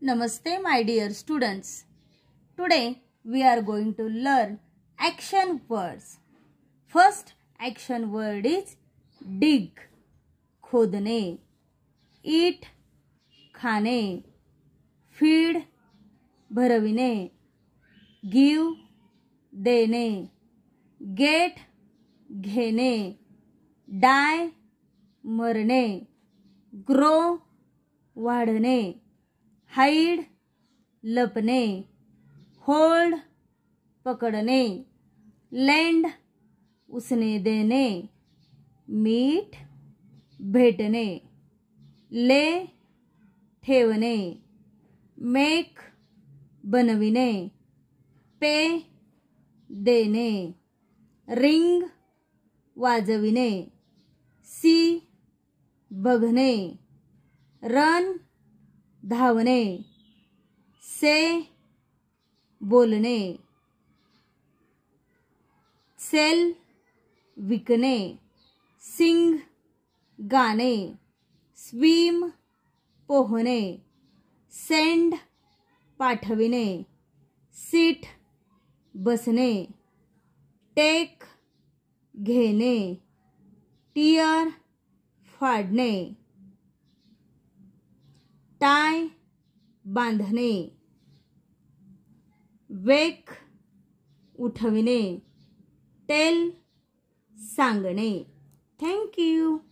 Namaste my dear students. Today we are going to learn action words. First action word is dig, खोदने, eat, खाने, feed, भरविणे, give, देणे, get, घेणे, die, मरणे, grow, वाढणे, hide, लपणे, hold, पकडणे, lend, उसने देणे, meet, भेटणे, lay, ठेवणे, make, बनविणे, pay, देणे, ring, वाजविणे, see, बघणे, run, धावणे, say, बोलणे, sell, विकणे, sing, गाणे, swim, पोहणे, send, पाठविणे, sit, बसणे, take, घेणे, tear, फाडणे, tie, बांधणे, wake, उठविणे, tell, सांगणे. Thank you.